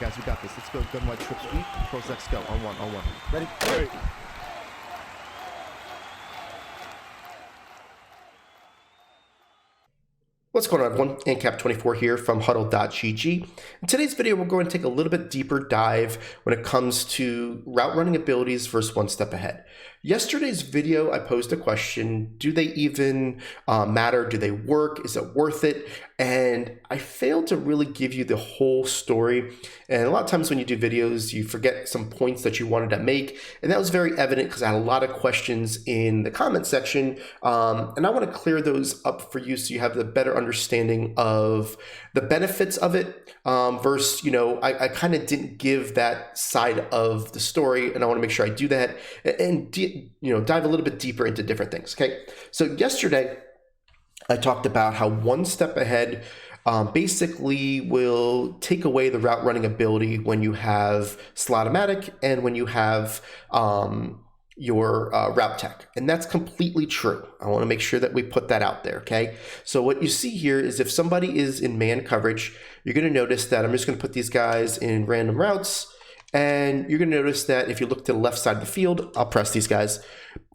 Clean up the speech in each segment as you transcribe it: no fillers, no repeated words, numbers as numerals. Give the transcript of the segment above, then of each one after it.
guys, we got this. Let's go. Gun white trip sweep. Pros X go. On one. Ready? Ready. What's going on, everyone? ANCAP24 here from HuddleGG. In today's video, we're going to take a little bit deeper dive when it comes to route running abilities versus one step ahead. Yesterday's video, I posed a question: do they even matter? Do they work? Is it worth it? And I failed to really give you the whole story. And a lot of times when you do videos, you forget some points that you wanted to make. And that was very evident because I had a lot of questions in the comment section. And I want to clear those up for you so you have the better understanding of the benefits of it versus, I kind of didn't give that side of the story. And I want to make sure I do that and dive a little bit deeper into different things. Okay. So yesterday, I talked about how one step ahead basically will take away the route running ability when you have Slot-O-Matic and when you have your route tech. And that's completely true. I want to make sure that we put that out there, okay? So what you see here is if somebody is in man coverage, you're going to notice that I'm just going to put these guys in random routes. And you're going to notice that if you look to the left side of the field, I'll press these guys.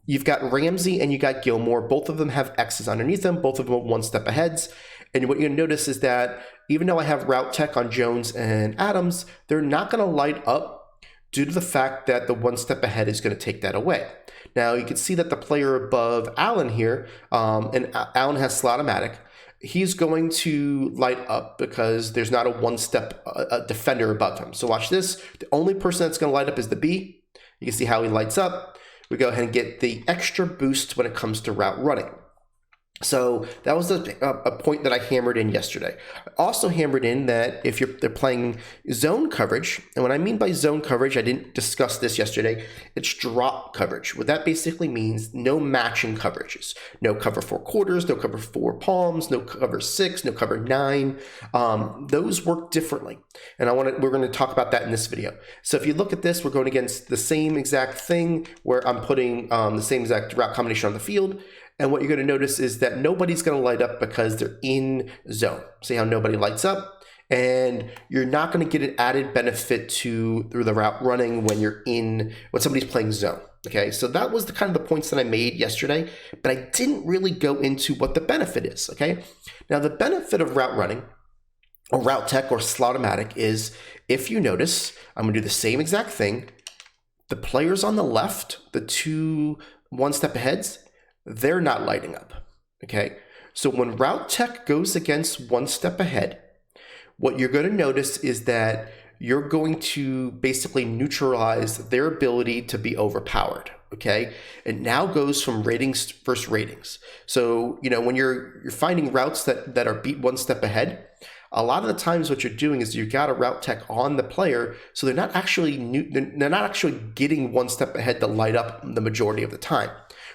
You've got Ramsey and you got Gilmore. Both of them have X's underneath them. Both of them are one step aheads. And what you're going to notice is that even though I have route tech on Jones and Adams, they're not going to light up due to the fact that the one step ahead is going to take that away. Now you can see that the player above Allen here, and Allen has Slot-O-Matic, he's going to light up because there's not a one-step defender above him. So watch this. The only person that's going to light up is the B. You can see how he lights up. We go ahead and get the extra boost when it comes to route running. So that was a point that I hammered in yesterday. I also hammered in that if they're playing zone coverage, and what I mean by zone coverage, I didn't discuss this yesterday, it's drop coverage. What that basically means, no matching coverages. No cover 4 quarters, no cover 4 palms, no cover 6, no cover 9. Those work differently. And we're going to talk about that in this video. So if you look at this, we're going against the same exact thing where I'm putting the same exact route combination on the field. And what you're going to notice is that nobody's going to light up because they're in zone. See how nobody lights up? And you're not going to get an added benefit through the route running when somebody's playing zone. Okay, so that was the kind of the points that I made yesterday, but I didn't really go into what the benefit is. Okay, now the benefit of route running or route tech or Slot-O-Matic is, if you notice, I'm going to do the same exact thing. The players on the left, the two one step aheads, they're not lighting up, okay? So when route tech goes against one step ahead, what you're going to notice is that you're going to basically neutralize their ability to be overpowered, okay? It now goes from ratings versus ratings. So, when you're finding routes that are beat one step ahead, a lot of the times what you're doing is you've got a route tech on the player, so they're not actually getting one step ahead to light up the majority of the time.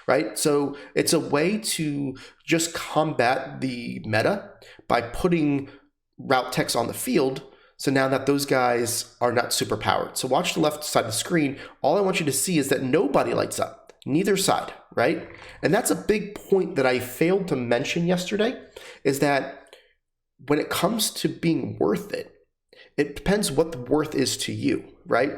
Right? So it's a way to just combat the meta by putting route techs on the field. So now that those guys are not super powered. So watch the left side of the screen. All I want you to see is that nobody lights up, neither side, right? And that's a big point that I failed to mention yesterday, is that when it comes to being worth it, it depends what the worth is to you, right?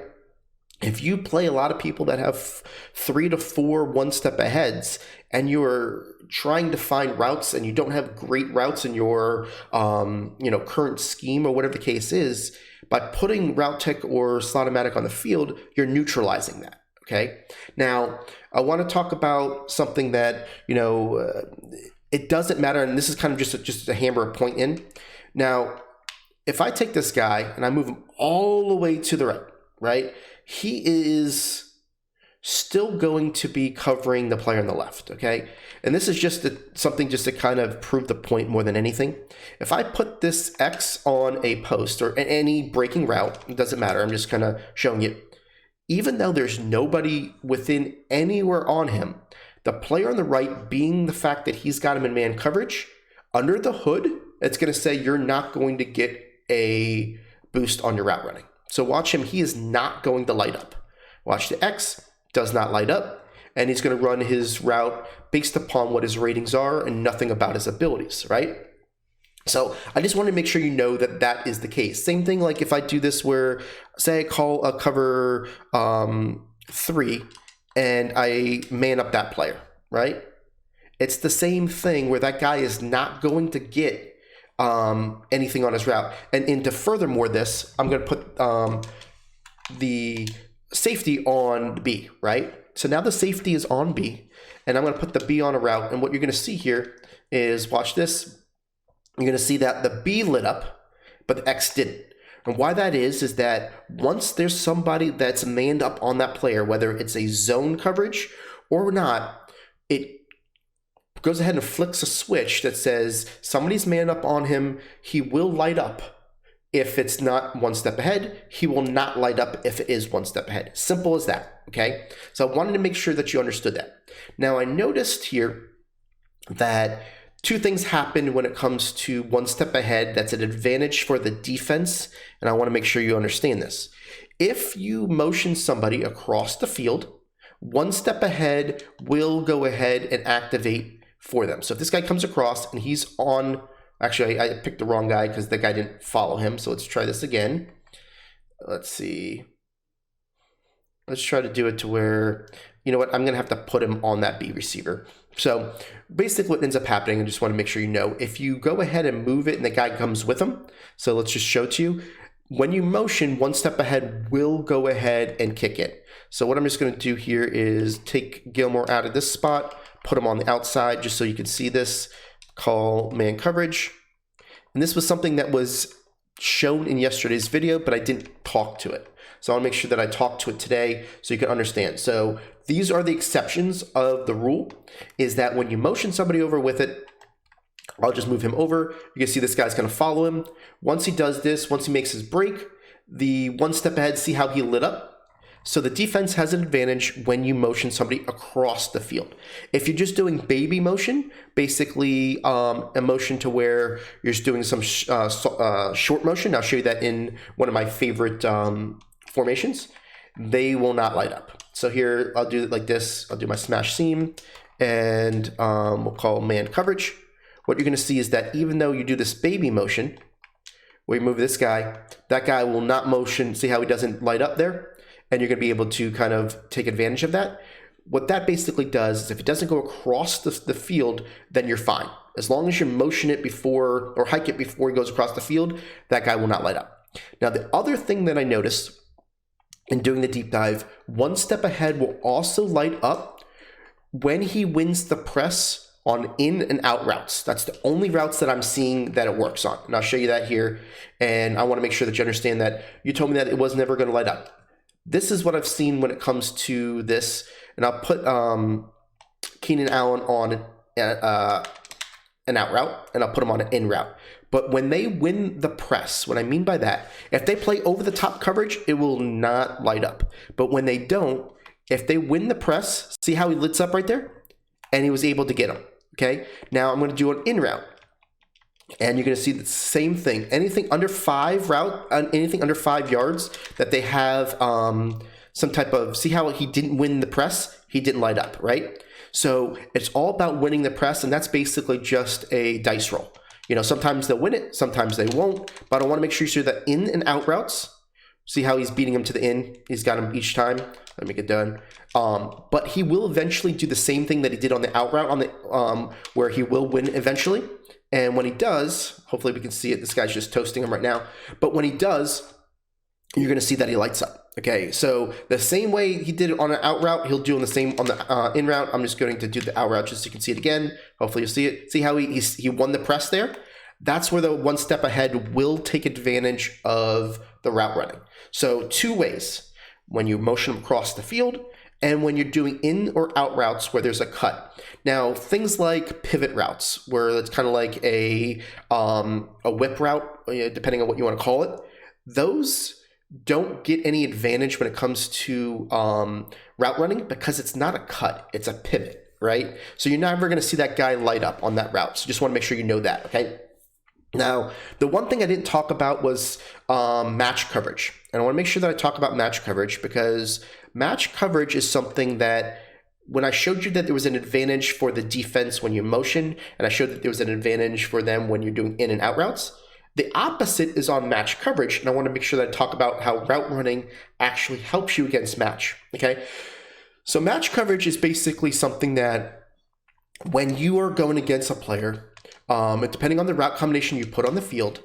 If you play a lot of people that have 3 to 4 one-step aheads and you're trying to find routes and you don't have great routes in your current scheme or whatever the case is, by putting route tech or Slot-O-Matic on the field, you're neutralizing that. Okay. Now, I want to talk about something that, it doesn't matter. And this is kind of just to hammer a point in. Now, if I take this guy and I move him all the way to the right, he is still going to be covering the player on the left, okay? And this is just something to kind of prove the point more than anything. If I put this X on a post or any breaking route, it doesn't matter. I'm just kind of showing you. Even though there's nobody within anywhere on him, the player on the right, being the fact that he's got him in man coverage, under the hood, it's going to say you're not going to get a boost on your route running. So watch him, he is not going to light up. Watch the X, does not light up, and he's going to run his route based upon what his ratings are and nothing about his abilities, right? So I just want to make sure you know that that is the case. Same thing like if I do this where, say I call a cover 3 and I man up that player, right? It's the same thing where that guy is not going to get anything on his route. And to furthermore this, I'm going to put the safety on B, right? So now the safety is on B, and I'm going to put the B on a route. And what you're going to see here is, watch this. You're going to see that the B lit up, but the X didn't. And why that is that once there's somebody that's manned up on that player, whether it's a zone coverage or not, it goes ahead and flicks a switch that says somebody's manned up on him. He will light up if it's not one step ahead. He will not light up if it is one step ahead. Simple as that, okay? So I wanted to make sure that you understood that. Now I noticed here that two things happen when it comes to one step ahead that's an advantage for the defense, and I want to make sure you understand this. If you motion somebody across the field, one step ahead will go ahead and activate for them. So if this guy comes across and he's on, actually I picked the wrong guy because the guy didn't follow him, so let's try this again. Let's see. Let's try to do it to where, you know what, I'm going to have to put him on that B receiver. So basically what ends up happening, I just want to make sure you know, if you go ahead and move it and the guy comes with him, so let's just show it to you. When you motion, one step ahead will go ahead and kick it. So what I'm just going to do here is take Gilmore out of this spot, put him on the outside just so you can see this, call man coverage. And this was something that was shown in yesterday's video, but I didn't talk to it. So I want to make sure that I talk to it today so you can understand. So these are the exceptions of the rule, is that when you motion somebody over with it, I'll just move him over. You can see this guy's going to follow him. Once he does this, once he makes his break, the one step ahead, see how he lit up? So the defense has an advantage when you motion somebody across the field. If you're just doing baby motion, basically a motion to where you're just doing some short motion, I'll show you that in one of my favorite formations, they will not light up. So here I'll do it like this. I'll do my smash seam and we'll call man coverage. What you're going to see is that even though you do this baby motion, where you move this guy, that guy will not motion. See how he doesn't light up there? And you're going to be able to kind of take advantage of that. What that basically does is if it doesn't go across the field, then you're fine. As long as you motion it before or hike it before he goes across the field, that guy will not light up. Now, the other thing that I noticed in doing the deep dive, one step ahead will also light up when he wins the press on in and out routes. That's the only routes that I'm seeing that it works on. And I'll show you that here. And I want to make sure that you understand that you told me that it was never going to light up. This is what I've seen when it comes to this. And I'll put Keenan Allen on an out route, and I'll put him on an in route. But when they win the press, what I mean by that, if they play over the top coverage, it will not light up. But when they don't, if they win the press, see how he lights up right there? And he was able to get him, okay? Now I'm going to do an in route. And you're going to see the same thing. Anything under 5 anything under 5 yards that they have some type of, see how he didn't win the press? He didn't light up, right? So it's all about winning the press, and that's basically just a dice roll. You know, sometimes they'll win it, sometimes they won't, but I want to make sure you see that in and out routes, see how he's beating him to the in? He's got him each time. Let me get done. But he will eventually do the same thing that he did on the out route, on the where he will win eventually. And when he does, hopefully we can see it. This guy's just toasting him right now. But when he does, you're going to see that he lights up. Okay, so the same way he did it on an out route, he'll do on the same on the in route. I'm just going to do the out route just so you can see it again. Hopefully you'll see it. See how he won the press there? That's where the one step ahead will take advantage of the route running. So 2 ways: when you motion him across the field, and when you're doing in or out routes where there's a cut. Now, things like pivot routes, where it's kind of like a whip route, depending on what you want to call it, those don't get any advantage when it comes to route running because it's not a cut, it's a pivot, right? So you're never going to see that guy light up on that route. So just want to make sure you know that, okay? Now, the one thing I didn't talk about was match coverage. And I want to make sure that I talk about match coverage because match coverage is something that when I showed you that there was an advantage for the defense when you motion, and I showed that there was an advantage for them when you're doing in and out routes, the opposite is on match coverage, and I want to make sure that I talk about how route running actually helps you against match, okay? So match coverage is basically something that when you are going against a player, depending on the route combination you put on the field,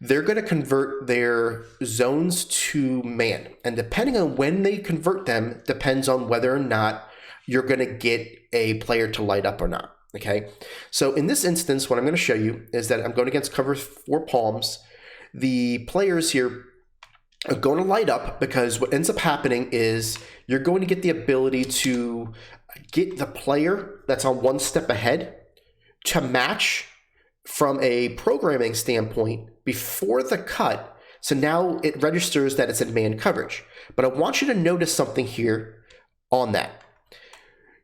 they're going to convert their zones to man. And depending on when they convert them depends on whether or not you're going to get a player to light up or not, okay? So in this instance, what I'm going to show you is that I'm going against cover 4 palms. The players here are going to light up because what ends up happening is you're going to get the ability to get the player that's on one step ahead to match from a programming standpoint before the cut. So now it registers that it's in man coverage. But I want you to notice something here on that.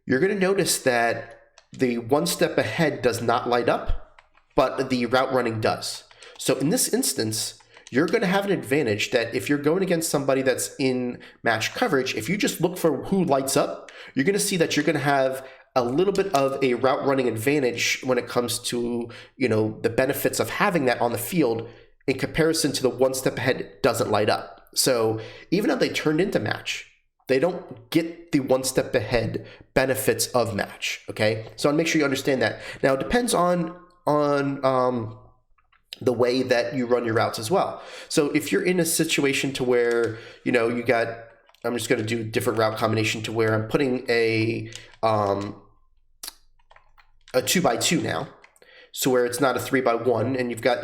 You're going to notice that the one step ahead does not light up, but the route running does. So in this instance, you're going to have an advantage that if you're going against somebody that's in match coverage, if you just look for who lights up, you're going to see that you're going to have a little bit of a route running advantage when it comes to, the benefits of having that on the field in comparison to the one step ahead doesn't light up. So even though they turned into match, they don't get the one step ahead benefits of match, okay? So I'll make sure you understand that. Now it depends on the way that you run your routes as well. So if you're in a situation to where, you got, I'm just going to do a different route combination to where I'm putting a 2x2 now, so where it's not a 3x1, and you've got,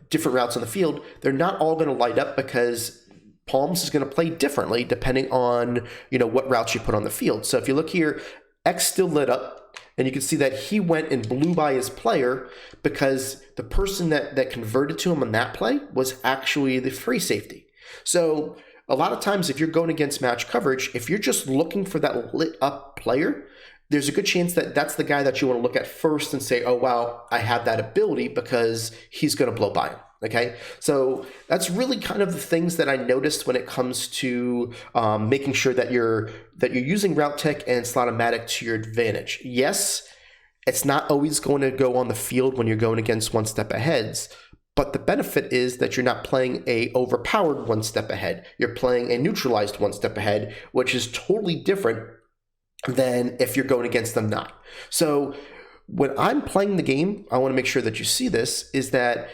different routes on the field, they're not all going to light up because Palms is going to play differently depending on, what routes you put on the field. So if you look here, X still lit up, and you can see that he went and blew by his player because the person that converted to him on that play was actually the free safety. So a lot of times if you're going against match coverage, if you're just looking for that lit up player, there's a good chance that that's the guy that you want to look at first and say, oh, wow, I have that ability because he's going to blow by him. Okay, so that's really kind of the things that I noticed when it comes to making sure that you're using route tech and Slot-O-Matic to your advantage. Yes, it's not always going to go on the field when you're going against one step aheads, but the benefit is that you're not playing a overpowered one step ahead. You're playing a neutralized one step ahead, which is totally different than if you're going against them not. So when I'm playing the game, I want to make sure that you see this, is that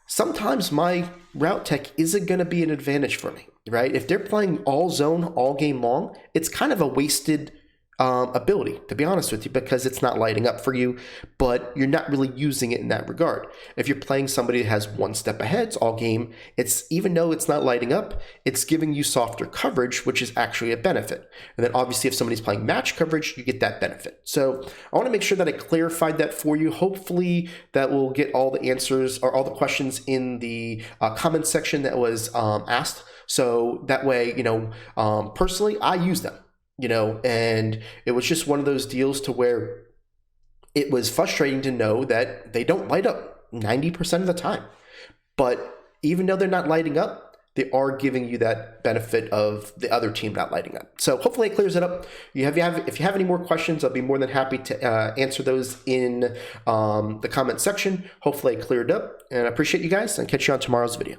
sometimes my route tech isn't going to be an advantage for me, right? If they're playing all zone all game long, it's kind of a wasted ability, to be honest with you, because it's not lighting up for you, but you're not really using it in that regard. If you're playing somebody that has one step ahead all game, it's, even though it's not lighting up, it's giving you softer coverage, which is actually a benefit. And then obviously if somebody's playing match coverage, you get that benefit. So I want to make sure that I clarified that for you. Hopefully that will get all the answers or all the questions in the comment section that was asked. So that way, personally, I use them. And it was just one of those deals to where it was frustrating to know that they don't light up 90% of the time. But even though they're not lighting up, they are giving you that benefit of the other team not lighting up. So hopefully it clears it up. If you have any more questions, I'll be more than happy to answer those in the comment section. Hopefully I cleared up, and I appreciate you guys, and catch you on tomorrow's video.